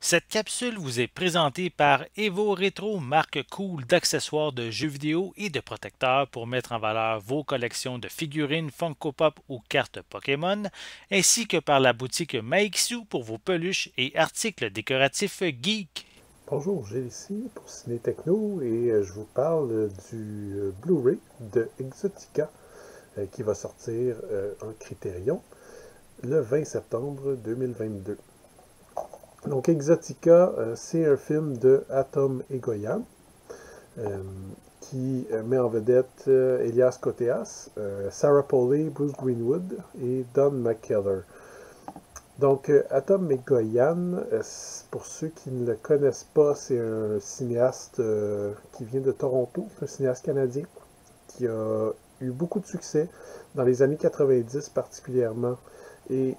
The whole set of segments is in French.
Cette capsule vous est présentée par Evo Retro, marque cool d'accessoires de jeux vidéo et de protecteurs pour mettre en valeur vos collections de figurines Funko Pop ou cartes Pokémon, ainsi que par la boutique Maixu pour vos peluches et articles décoratifs geek. Bonjour, j'ai ici pour Ciné Techno et je vous parle du Blu-ray de Exotica qui va sortir en Criterion le 20 septembre 2022. Donc Exotica, c'est un film de Atom Egoyan euh, qui met en vedette Elias Koteas, Sarah Polley, Bruce Greenwood et Don McKellar. Donc, Atom Egoyan, pour ceux qui ne le connaissent pas, c'est un cinéaste qui vient de Toronto, c'est un cinéaste canadien qui a eu beaucoup de succès dans les années 90 particulièrement. Et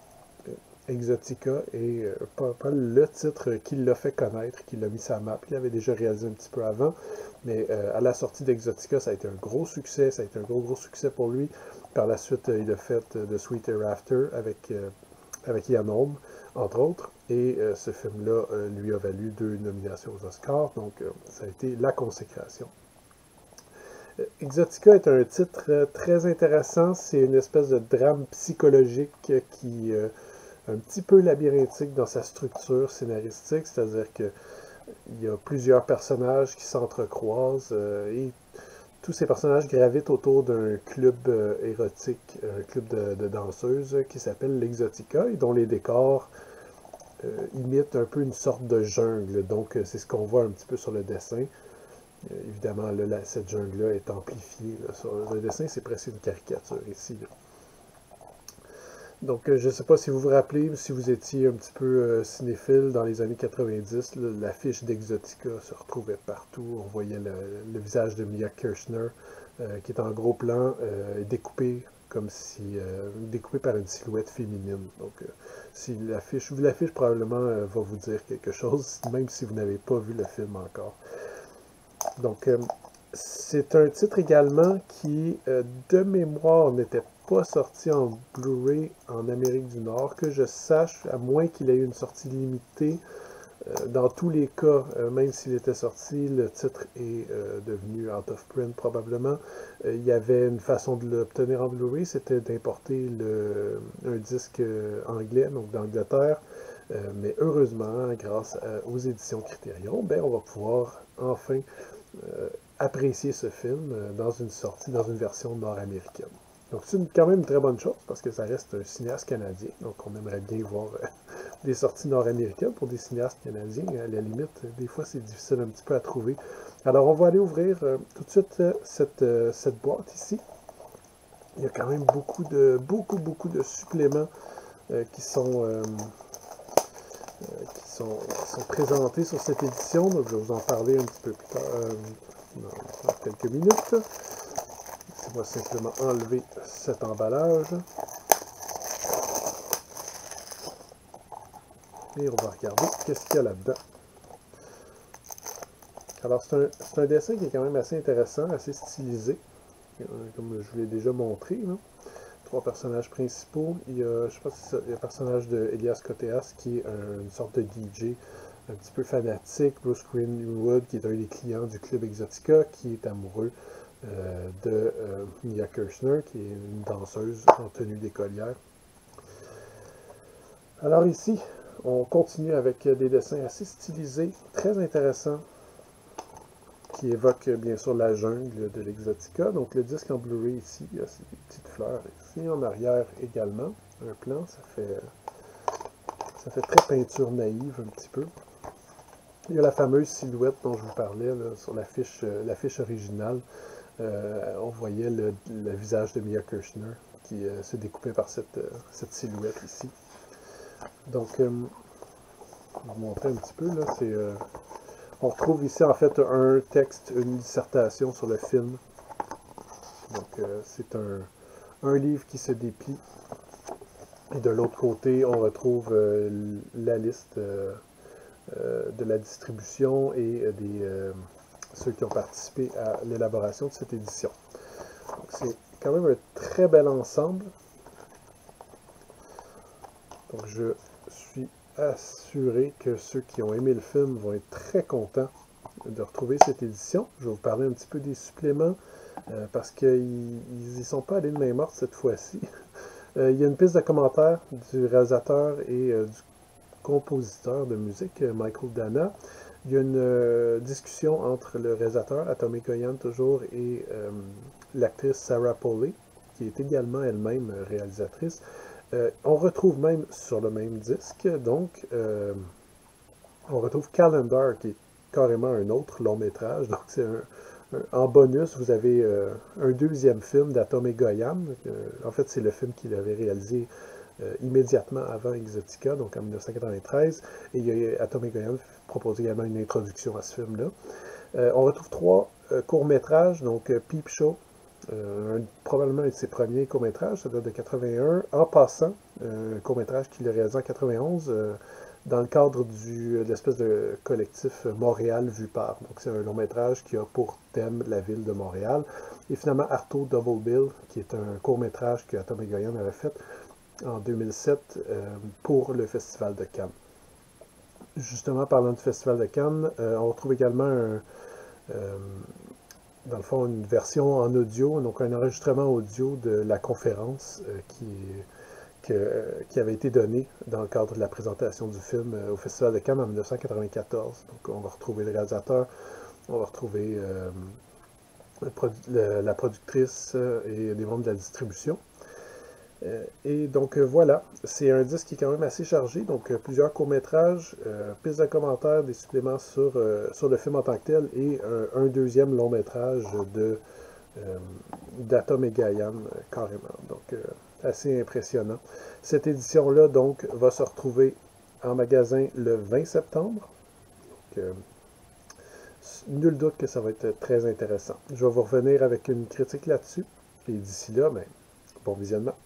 Exotica est pas le titre qui l'a fait connaître, qui l'a mis sur la map. Il avait déjà réalisé un petit peu avant, mais à la sortie d'Exotica, ça a été un gros succès, ça a été un gros succès pour lui. Par la suite, il a fait The Sweet Hereafter avec Ian Holm, entre autres. Et ce film-là lui a valu 2 nominations aux Oscars, donc ça a été la consécration. Exotica est un titre très intéressant. C'est une espèce de drame psychologique qui est un petit peu labyrinthique dans sa structure scénaristique, c'est-à-dire qu'il y a plusieurs personnages qui s'entrecroisent et tous ces personnages gravitent autour d'un club érotique, un club de danseuses qui s'appelle l'Exotica et dont les décors imitent un peu une sorte de jungle. Donc, c'est ce qu'on voit un petit peu sur le dessin. Évidemment, là, cette jungle-là est amplifiée. Là, sur le dessin, c'est presque une caricature ici. Là. Donc, je ne sais pas si vous vous rappelez, si vous étiez un petit peu cinéphile dans les années 90, l'affiche d'Exotica se retrouvait partout. On voyait le visage de Mia Kirshner qui est en gros plan, découpé comme si découpé par une silhouette féminine. Donc, si l'affiche probablement va vous dire quelque chose, même si vous n'avez pas vu le film encore. Donc, c'est un titre également qui, de mémoire, n'était pas sorti en Blu-ray en Amérique du Nord, que je sache, à moins qu'il ait eu une sortie limitée. Dans tous les cas, même s'il était sorti, le titre est devenu out of print probablement. Il y avait une façon de l'obtenir en Blu-ray, c'était d'importer un disque anglais, donc d'Angleterre. Mais heureusement, grâce aux éditions Criterion, ben, on va pouvoir enfin apprécier ce film dans une version nord-américaine. Donc c'est quand même une très bonne chose parce que ça reste un cinéaste canadien. Donc on aimerait bien voir des sorties nord-américaines pour des cinéastes canadiens. À la limite, des fois c'est difficile un petit peu à trouver. Alors on va aller ouvrir tout de suite cette boîte ici. Il y a quand même beaucoup de suppléments qui sont présentés sur cette édition. Donc je vais vous en parler un petit peu plus tard, dans quelques minutes. On va simplement enlever cet emballage. Et on va regarder qu'est-ce qu'il y a là-dedans. Alors, c'est un dessin qui est quand même assez intéressant, assez stylisé, comme je vous l'ai déjà montré. Là. 3 personnages principaux. Je sais pas si il y a le personnage de Elias Koteas, qui est une sorte de DJ un petit peu fanatique. Bruce Greenwood, qui est un des clients du club Exotica, qui est amoureux de Mia Kirshner, qui est une danseuse en tenue d'écolière. Alors ici, on continue avec des dessins assez stylisés, très intéressants, qui évoquent bien sûr la jungle de l'Exotica. Donc le disque en Blu-ray ici, il y a des petites fleurs ici, en arrière également, un plan, ça fait très peinture naïve un petit peu. Il y a la fameuse silhouette dont je vous parlais là, sur l'affiche originale. On voyait le visage de Mia Kirshner qui se découpait par cette silhouette ici. Donc, je vais vous montrer un petit peu. Là, on retrouve ici en fait un texte, une dissertation sur le film. Donc, c'est un livre qui se déplie. Et de l'autre côté, on retrouve la liste de la distribution et ceux qui ont participé à l'élaboration de cette édition. Donc, c'est quand même un très bel ensemble. Donc je suis assurer que ceux qui ont aimé le film vont être très contents de retrouver cette édition. Je vais vous parler un petit peu des suppléments parce qu'ils n'y sont pas allés de main morte cette fois-ci. Il y a une piste de commentaires du réalisateur et du compositeur de musique, Michael Dana. Il y a une discussion entre le réalisateur, Atomic Goyan toujours, et l'actrice Sarah Polley, qui est également elle-même réalisatrice. On retrouve même sur le même disque, donc, on retrouve Calendar, qui est carrément un autre long métrage. Donc, c'est en bonus, vous avez un deuxième film d'Atomic Goyan. En fait, c'est le film qu'il avait réalisé immédiatement avant Exotica, donc en 1993. Et Atomic Goyan propose également une introduction à ce film-là. On retrouve trois courts-métrages, donc Peep Show, probablement un de ses premiers courts-métrages, ça date de 81. En passant, un court-métrage qu'il a réalisé en 91 dans le cadre de l'espèce de collectif Montréal vu par. Donc c'est un long-métrage qui a pour thème la ville de Montréal. Et finalement, Arto Double Bill, qui est un court-métrage que Atomic Goyan avait fait en 2007 pour le Festival de Cannes. Justement, parlant du Festival de Cannes, on retrouve également dans le fond, une version en audio, donc un enregistrement audio de la conférence qui avait été donnée dans le cadre de la présentation du film au Festival de Cannes en 1994. Donc on va retrouver le réalisateur, on va retrouver la productrice et des membres de la distribution. Et donc voilà, c'est un disque qui est quand même assez chargé, donc plusieurs courts-métrages, pistes de commentaires, des suppléments sur le film en tant que tel, et un deuxième long-métrage d'Atomic Goyan, carrément. Donc assez impressionnant. Cette édition-là, donc, va se retrouver en magasin le 20 septembre. Donc, nul doute que ça va être très intéressant. Je vais vous revenir avec une critique là-dessus. Et d'ici là, bon visionnement.